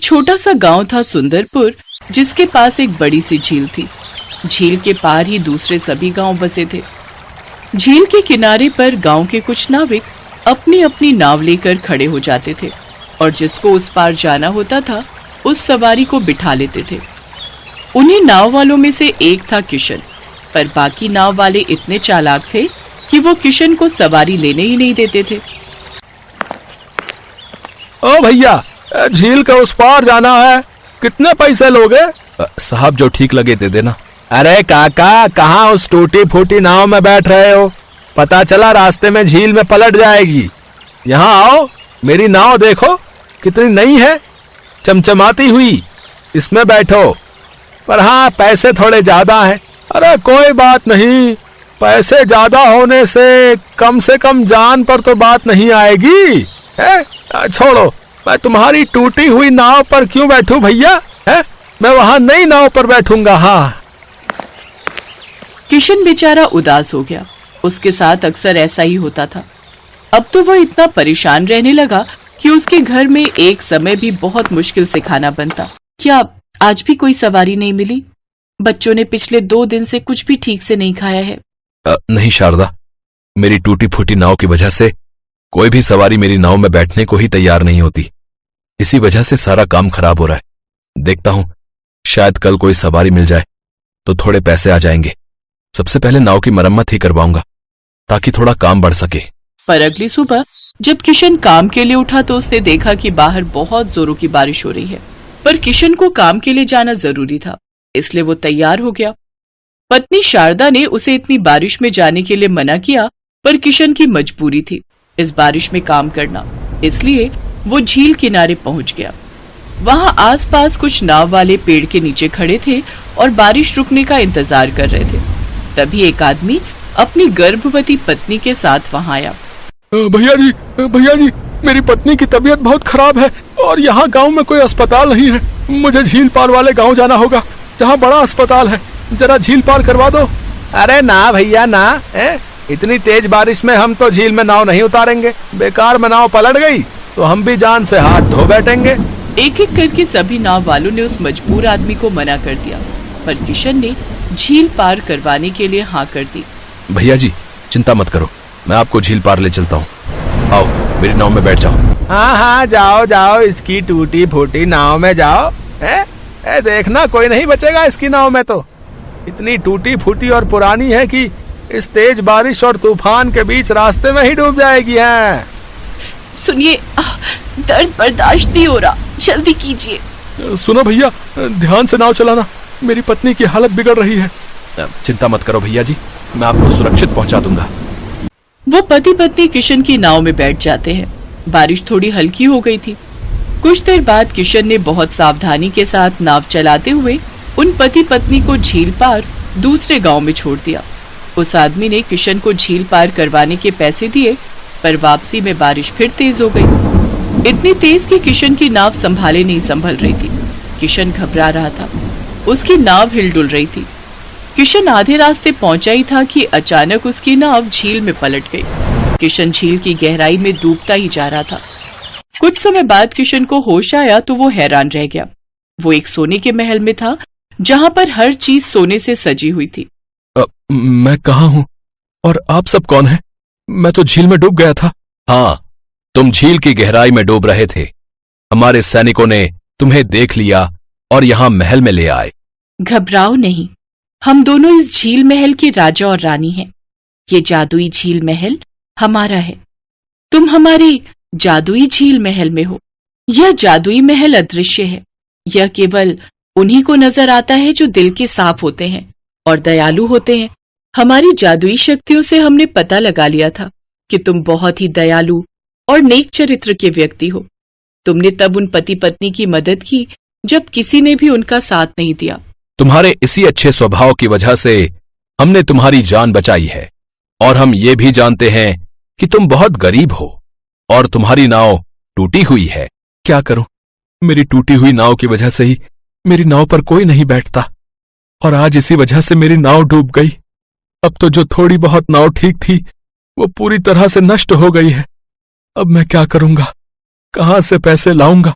छोटा सा गांव था सुंदरपुर, जिसके पास एक बड़ी सी झील थी। झील के पार ही दूसरे सभी गांव बसे थे। झील के किनारे पर गांव के कुछ नाविक अपनी अपनी नाव लेकर खड़े हो जाते थे और जिसको उस पार जाना होता था उस सवारी को बिठा लेते थे। उन्हीं नाव वालों में से एक था किशन, पर बाकी नाव वाले इतने चालाक थे कि वो किशन को सवारी लेने ही नहीं देते थे। ओ भैया, झील का उस पार जाना है, कितने पैसे लोगे? साहब जो ठीक लगे दे देना। अरे काका, कहाँ उस टूटी फूटी नाव में बैठ रहे हो? पता चला रास्ते में झील में पलट जाएगी। यहाँ आओ, मेरी नाव देखो कितनी नई है, चमचमाती हुई, इसमें बैठो। पर हाँ, पैसे थोड़े ज्यादा हैं। अरे कोई बात नहीं, पैसे ज्यादा होने से कम जान पर तो बात नहीं आएगी है? छोड़ो, मैं तुम्हारी टूटी हुई नाव पर क्यों बैठूं भैया? है, मैं वहां नई नाव पर बैठूंगा। हाँ। किशन बेचारा उदास हो गया। उसके साथ अक्सर ऐसा ही होता था। अब तो वह इतना परेशान रहने लगा कि उसके घर में एक समय भी बहुत मुश्किल से खाना बनता। क्या आज भी कोई सवारी नहीं मिली? बच्चों ने पिछले 2 दिन से कुछ भी ठीक से नहीं खाया है। नहीं शारदा, मेरी टूटी फूटी नाव की वजह से कोई भी सवारी मेरी नाव में बैठने को ही तैयार नहीं होती। इसी वजह से सारा काम खराब हो रहा है। देखता हूं, शायद कल कोई सवारी मिल जाए तो थोड़े पैसे आ जाएंगे। सबसे पहले नाव की मरम्मत ही करवाऊंगा ताकि थोड़ा काम बढ़ सके। पर अगली सुबह जब किशन काम के लिए उठा तो उसने देखा कि बाहर बहुत जोरों की बारिश हो रही है। पर किशन को काम के लिए जाना जरूरी था, इसलिए वो तैयार हो गया। पत्नी शारदा ने उसे इतनी बारिश में जाने के लिए मना किया, पर किशन की मजबूरी थी इस बारिश में काम करना, इसलिए वो झील किनारे पहुंच गया। वहां आसपास कुछ नाव वाले पेड़ के नीचे खड़े थे और बारिश रुकने का इंतजार कर रहे थे। तभी एक आदमी अपनी गर्भवती पत्नी के साथ वहां आया। भैया जी, मेरी पत्नी की तबीयत बहुत खराब है और यहाँ गांव में कोई अस्पताल नहीं है। मुझे झील पार वाले गांव जाना होगा, जहाँ बड़ा अस्पताल है। जरा झील पार करवा दो। अरे ना भैया ना, इतनी तेज बारिश में हम तो झील में नाव नहीं उतारेंगे। बेकार में नाव पलट गई तो हम भी जान से हाथ धो बैठेंगे। एक एक करके सभी नाव वालों ने उस मजबूर आदमी को मना कर दिया, पर किशन ने झील पार करवाने के लिए हाँ कर दी। भैया जी चिंता मत करो, मैं आपको झील पार ले चलता हूँ। आओ मेरी नाव में बैठ जाओ। हाँ, जाओ, इसकी टूटी फूटी नाव में जाओ। देखना कोई नहीं बचेगा इसकी नाव में तो। इतनी टूटी फूटी और पुरानी है कि इस तेज बारिश और तूफान के बीच रास्ते में ही डूब जाएगी। है सुनिए, दर्द बर्दाश्त नहीं हो रहा, जल्दी कीजिए। सुनो भैया, ध्यान से नाव चलाना, मेरी पत्नी की हालत बिगड़ रही है। चिंता मत करो भैया जी, मैं आपको सुरक्षित पहुंचा दूंगा। वो पति पत्नी किशन की नाव में बैठ जाते हैं। बारिश थोड़ी हल्की हो गई थी। कुछ देर बाद किशन ने बहुत सावधानी के साथ नाव चलाते हुए उन पति पत्नी को झील पार दूसरे गांव में छोड़ दिया। उस आदमी ने किशन को झील पार करवाने के पैसे दिए, पर वापसी में बारिश फिर तेज हो गई। इतनी तेज कि किशन की नाव संभाले नहीं संभल रही थी। किशन घबरा रहा था, उसकी नाव हिलडुल रही थी। किशन आधे रास्ते पहुंचा ही था कि अचानक उसकी नाव झील में पलट गई। किशन झील की गहराई में डूबता ही जा रहा था। कुछ समय बाद किशन को होश आया तो वो हैरान रह गया। वो एक सोने के महल में था, जहां पर हर चीज सोने से सजी हुई थी। मैं कहाँ हूँ और आप सब कौन हैं? मैं तो झील में डूब गया था। हाँ, तुम झील की गहराई में डूब रहे थे। हमारे सैनिकों ने तुम्हें देख लिया और यहाँ महल में ले आए। घबराओ नहीं, हम दोनों इस झील महल के राजा और रानी हैं। ये जादुई झील महल हमारा है। तुम हमारे जादुई झील महल में हो। यह जादुई महल अदृश्य है। यह केवल उन्हीं को नजर आता है जो दिल के साफ होते हैं और दयालु होते हैं। हमारी जादुई शक्तियों से हमने पता लगा लिया था कि तुम बहुत ही दयालु और नेक चरित्र के व्यक्ति हो। तुमने तब उन पति पत्नी की मदद की जब किसी ने भी उनका साथ नहीं दिया। तुम्हारे इसी अच्छे स्वभाव की वजह से हमने तुम्हारी जान बचाई है, और हम ये भी जानते हैं कि तुम बहुत गरीब हो और तुम्हारी नाव टूटी हुई है। क्या करूं, मेरी टूटी हुई नाव की वजह से ही मेरी नाव पर कोई नहीं बैठता, और आज इसी वजह से मेरी नाव डूब गई। अब तो जो थोड़ी बहुत नाव ठीक थी वो पूरी तरह से नष्ट हो गई है। अब मैं क्या करूंगा, कहां से पैसे लाऊंगा?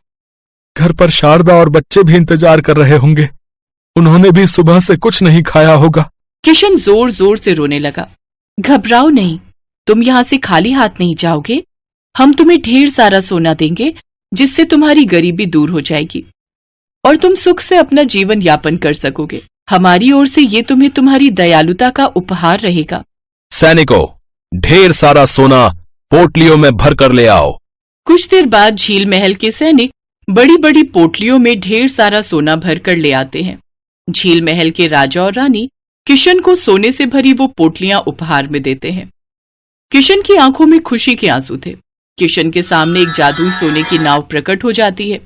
घर पर शारदा और बच्चे भी इंतजार कर रहे होंगे। उन्होंने भी सुबह से कुछ नहीं खाया होगा। किशन जोर जोर से रोने लगा। घबराओ नहीं, तुम यहाँ से खाली हाथ नहीं जाओगे। हम तुम्हें ढेर सारा सोना देंगे, जिससे तुम्हारी गरीबी दूर हो जाएगी और तुम सुख से अपना जीवन यापन कर सकोगे। हमारी ओर से ये तुम्हें तुम्हारी दयालुता का उपहार रहेगा। सैनिकों, ढेर सारा सोना पोटलियों में भर कर ले आओ। कुछ देर बाद झील महल के सैनिक बड़ी बड़ी पोटलियों में ढेर सारा सोना भर कर ले आते हैं। झील महल के राजा और रानी किशन को सोने से भरी वो पोटलियां उपहार में देते हैं। किशन की आंखों में खुशी के आंसू थे। किशन के सामने एक जादुई सोने की नाव प्रकट हो जाती है।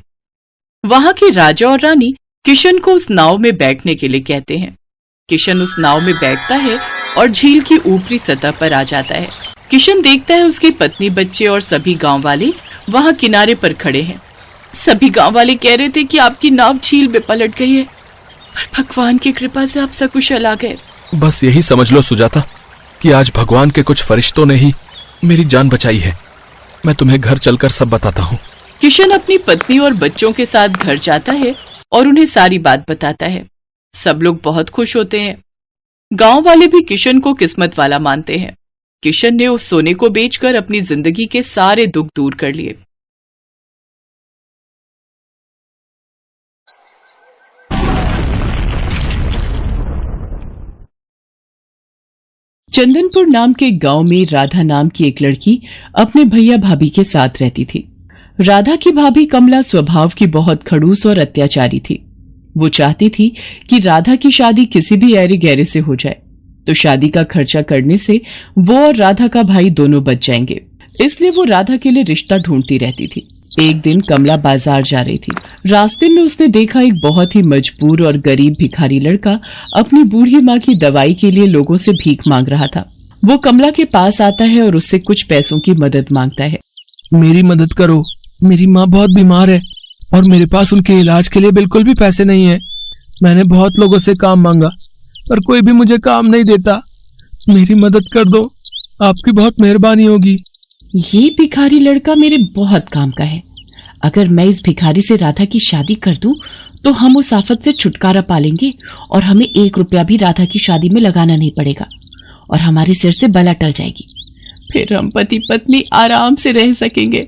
वहां के राजा और रानी किशन को उस नाव में बैठने के लिए कहते हैं। किशन उस नाव में बैठता है और झील की ऊपरी सतह पर आ जाता है। किशन देखता है उसकी पत्नी, बच्चे और सभी गांव वाले वहां किनारे पर खड़े हैं। सभी गांव वाले कह रहे थे कि आपकी नाव झील में पलट गई है, पर भगवान की कृपा से आप सकुशल आ गए। बस यही समझ लो सुजाता कि आज भगवान के कुछ फरिश्तों ने ही मेरी जान बचाई है। मैं तुम्हें घर चलकर सब बताता हूँ। किशन अपनी पत्नी और बच्चों के साथ घर जाता है और उन्हें सारी बात बताता है। सब लोग बहुत खुश होते हैं। गांव वाले भी किशन को किस्मत वाला मानते हैं। किशन ने उस सोने को बेचकर अपनी जिंदगी के सारे दुख दूर कर लिए। चंदनपुर नाम के गांव में राधा नाम की एक लड़की अपने भैया भाभी के साथ रहती थी। राधा की भाभी कमला स्वभाव की बहुत खड़ूस और अत्याचारी थी। वो चाहती थी कि राधा की शादी किसी भी ऐरे गैरे से हो जाए, तो शादी का खर्चा करने से वो और राधा का भाई दोनों बच जाएंगे। इसलिए वो राधा के लिए रिश्ता ढूंढती रहती थी। एक दिन कमला बाजार जा रही थी। रास्ते में उसने देखा एक बहुत ही मजबूर और गरीब भिखारी लड़का अपनी बूढ़ी माँ की दवाई के लिए लोगों से भीख मांग रहा था। वो कमला के पास आता है और उससे कुछ पैसों की मदद मांगता है। मेरी मदद करो, मेरी माँ बहुत बीमार है और मेरे पास उनके इलाज के लिए बिल्कुल भी पैसे नहीं है। मैंने बहुत लोगों से काम मांगा पर कोई भी मुझे काम नहीं देता। मेरी मदद कर दो, आपकी बहुत मेहरबानी होगी। ये भिखारी लड़का मेरे बहुत काम का है। अगर मैं इस भिखारी से राधा की शादी कर दूं, तो हम उस आफत से छुटकारा पालेंगे और हमें 1 रुपया भी राधा की शादी में लगाना नहीं पड़ेगा और हमारे सिर से बला टल जाएगी। फिर हम पति पत्नी आराम से रह सकेंगे।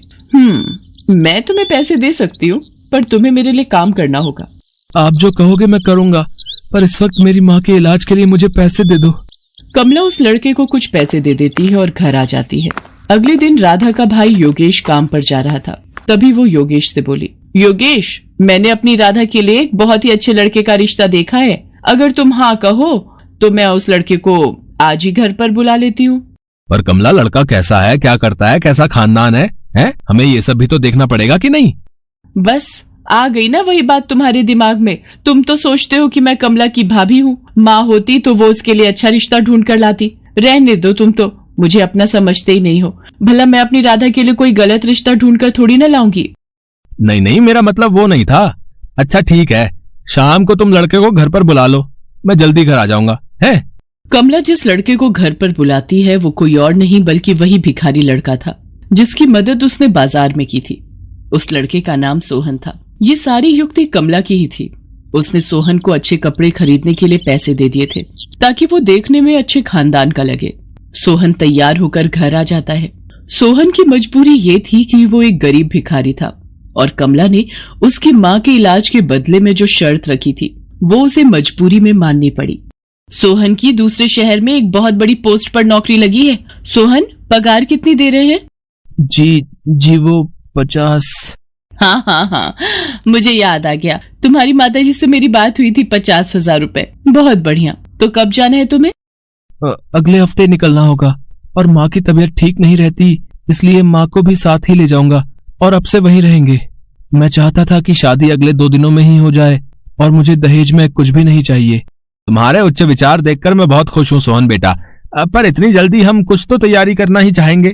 मैं तुम्हें पैसे दे सकती हूँ, पर तुम्हें मेरे लिए काम करना होगा। आप जो कहोगे मैं करूँगा, पर इस वक्त मेरी माँ के इलाज के लिए मुझे पैसे दे दो। कमला उस लड़के को कुछ पैसे दे देती है और घर आ जाती है। अगले दिन राधा का भाई योगेश काम पर जा रहा था। तभी वो योगेश से बोली, योगेश, मैंने अपनी राधा के लिए एक बहुत ही अच्छे लड़के का रिश्ता देखा है। अगर तुम हाँ कहो तो मैं उस लड़के को आज ही घर पर बुला लेती हूँ। पर कमला, लड़का कैसा है, क्या करता है, कैसा खानदान है? हमें ये सब भी तो देखना पड़ेगा कि नहीं? बस आ गई ना वही बात तुम्हारे दिमाग में। तुम तो सोचते हो कि मैं कमला की भाभी हूँ। माँ होती तो वो उसके लिए अच्छा रिश्ता ढूंढ कर लाती। रहने दो, तुम तो मुझे अपना समझते ही नहीं हो। भला मैं अपनी राधा के लिए कोई गलत रिश्ता ढूंढकर थोड़ी ना लाऊंगी। नहीं नहीं, मेरा मतलब वो नहीं था। अच्छा ठीक है, शाम को तुम लड़के को घर पर बुला लो, मैं जल्दी घर आ जाऊंगा। है कमला जिस लड़के को घर पर बुलाती है वो कोई और नहीं बल्कि वही भिखारी लड़का था जिसकी मदद उसने बाजार में की थी। उस लड़के का नाम सोहन था। ये सारी युक्ति कमला की ही थी। उसने सोहन को अच्छे कपड़े खरीदने के लिए पैसे दे दिए थे ताकि वो देखने में अच्छे खानदान का लगे। सोहन तैयार होकर घर आ जाता है। सोहन की मजबूरी ये थी कि वो एक गरीब भिखारी था और कमला ने उसकी माँ के इलाज के बदले में जो शर्त रखी थी वो उसे मजबूरी में माननी पड़ी। सोहन की दूसरे शहर में एक बहुत बड़ी पोस्ट पर नौकरी लगी है। सोहन, पगार कितनी दे रहे हैं? जी वो 50। हाँ, मुझे याद आ गया। तुम्हारी माताजी से मेरी बात हुई थी। 50,000 रुपए। बहुत बढ़िया। तो कब जाना है तुम्हें? अगले हफ्ते निकलना होगा और माँ की तबीयत ठीक नहीं रहती, इसलिए माँ को भी साथ ही ले जाऊंगा और अब से वहीं रहेंगे। मैं चाहता था कि शादी अगले 2 दिनों में ही हो जाए और मुझे दहेज में कुछ भी नहीं चाहिए। तुम्हारे उच्च विचार देखकर मैं बहुत खुश हूँ सोहन बेटा, पर इतनी जल्दी हम कुछ तो तैयारी करना ही चाहेंगे।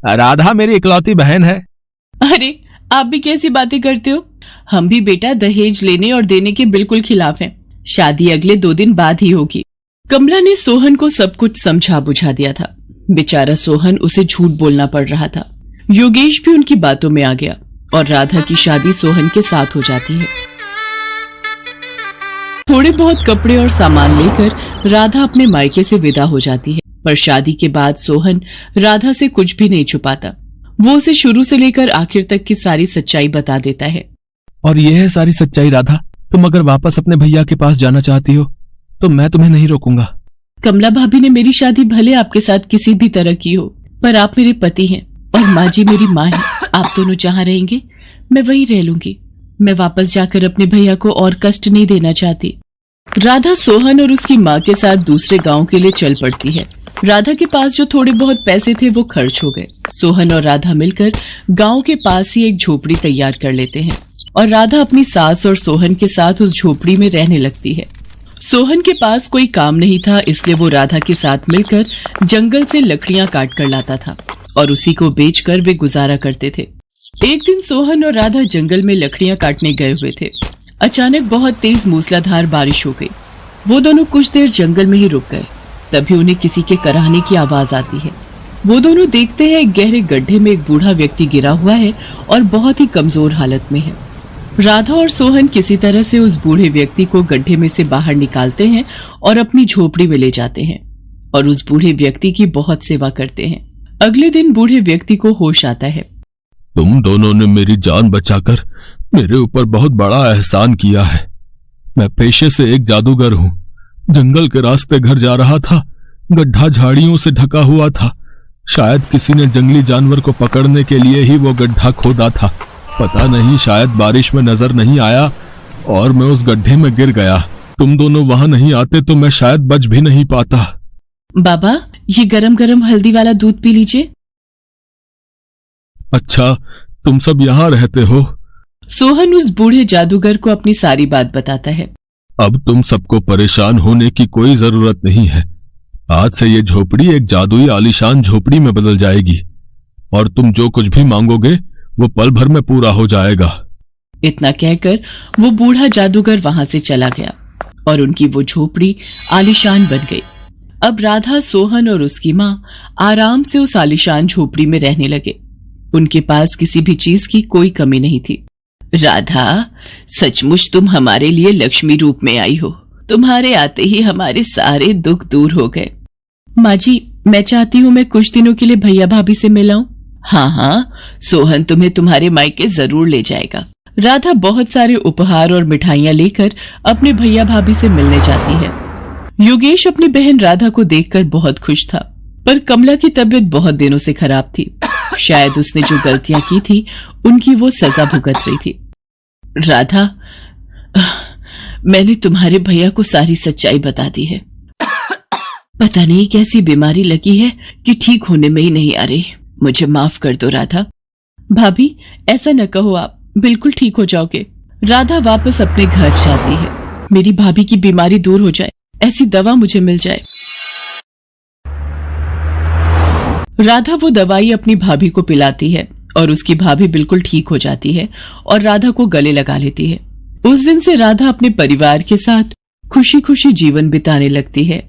राधा मेरी इकलौती बहन है। अरे आप भी कैसी बातें करते हो? हम भी बेटा दहेज लेने और देने के बिल्कुल खिलाफ हैं। शादी अगले 2 दिन बाद ही होगी। कमला ने सोहन को सब कुछ समझा बुझा दिया था। बेचारा सोहन, उसे झूठ बोलना पड़ रहा था। योगेश भी उनकी बातों में आ गया। और राधा की शादी सोहन के साथ हो जाती है। थोड़े बहुत कपड़े और सामान लेकर राधा अपने मायके से विदा हो जाती है। पर शादी के बाद सोहन राधा से कुछ भी नहीं छुपाता। वो उसे शुरू से लेकर आखिर तक की सारी सच्चाई बता देता है। और ये है सारी सच्चाई राधा। तुम अगर वापस अपने भैया के पास जाना चाहती हो तो मैं तुम्हें नहीं रोकूंगा। कमला भाभी ने मेरी शादी भले आपके साथ किसी भी तरह की हो, पर आप मेरे पति हैं और माँ जी मेरी माँ है। आप दोनों जहाँ रहेंगे मैं वहीं रह लूंगी। मैं वापस जाकर अपने भैया को और कष्ट नहीं देना चाहती। राधा सोहन और उसकी माँ के साथ दूसरे गांव के लिए चल पड़ती है। राधा के पास जो थोड़े बहुत पैसे थे वो खर्च हो गए। सोहन और राधा मिलकर गांव के पास ही एक झोपड़ी तैयार कर लेते हैं और राधा अपनी सास और सोहन के साथ उस झोपड़ी में रहने लगती है। सोहन के पास कोई काम नहीं था, इसलिए वो राधा के साथ मिलकर जंगल से लकड़ियां काट कर लाता था और उसी को बेचकर वे गुजारा करते थे। एक दिन सोहन और राधा जंगल में लकड़ियां काटने गए हुए थे। अचानक बहुत तेज मूसलाधार बारिश हो गई। वो दोनों कुछ देर जंगल में ही रुक गए। तभी उन्हें किसी के कराहने की आवाज आती है। वो दोनों देखते हैं एक गहरे गड्ढे में एक बूढ़ा व्यक्ति गिरा हुआ है और बहुत ही कमजोर हालत में है। राधा और सोहन किसी तरह से उस बूढ़े व्यक्ति को गड्ढे में से बाहर निकालते हैं और अपनी झोपड़ी में ले जाते हैं और उस बूढ़े व्यक्ति की बहुत सेवा करते हैं। अगले दिन बूढ़े व्यक्ति को होश आता है। तुम दोनों ने मेरी जान बचाकर मेरे ऊपर बहुत बड़ा एहसान किया है। मैं पेशे से एक जादूगर हूँ। जंगल के रास्ते घर जा रहा था। गड्ढा झाड़ियों से ढका हुआ था। शायद किसी ने जंगली जानवर को पकड़ने के लिए ही वो गड्ढा खोदा था। पता नहीं, शायद बारिश में नजर नहीं आया और मैं उस गड्ढे में गिर गया। तुम दोनों वहां नहीं आते तो मैं शायद बच भी नहीं पाता। बाबा, ये गरम गरम हल्दी वाला दूध पी लीजिए। अच्छा, तुम सब यहाँ रहते हो? सोहन उस बूढ़े जादूगर को अपनी सारी बात बताता है। अब तुम सबको परेशान होने की कोई जरूरत नहीं है। आज से ये झोपड़ी एक जादुई आलीशान झोपड़ी में बदल जाएगी और तुम जो कुछ भी मांगोगे वो पल भर में पूरा हो जाएगा। इतना कहकर वो बूढ़ा जादूगर वहां से चला गया और उनकी वो झोपड़ी आलीशान बन गई। अब राधा, सोहन और उसकी माँ आराम से उस आलीशान झोपड़ी में रहने लगे। उनके पास किसी भी चीज की कोई कमी नहीं थी। राधा, सचमुच तुम हमारे लिए लक्ष्मी रूप में आई हो। तुम्हारे आते ही हमारे सारे दुख दूर हो गए। माँ जी, मैं चाहती हूँ मैं कुछ दिनों के लिए भैया भाभी से मिलाऊं। हाँ हाँ, सोहन तुम्हें तुम्हारे मायके जरूर ले जाएगा। राधा बहुत सारे उपहार और मिठाइयाँ लेकर अपने भैया भाभी से मिलने जाती है। योगेश अपनी बहन राधा को देखकर बहुत खुश था, पर कमला की तबीयत बहुत दिनों से खराब थी। शायद उसने जो गलतियां की थी उनकी वो सजा भुगत रही थी। राधा, मैंने तुम्हारे भैया को सारी सच्चाई बता दी है। पता नहीं कैसी बीमारी लगी है कि ठीक होने में ही नहीं आ रही। मुझे माफ कर दो राधा। भाभी, ऐसा न कहो, आप बिल्कुल ठीक हो जाओगे। राधा वापस अपने घर जाती है। मेरी भाभी की बीमारी दूर हो जाए, ऐसी दवा मुझे मिल जाए। राधा वो दवाई अपनी भाभी को पिलाती है और उसकी भाभी बिल्कुल ठीक हो जाती है और राधा को गले लगा लेती है। उस दिन से राधा अपने परिवार के साथ खुशी खुशी जीवन बिताने लगती है।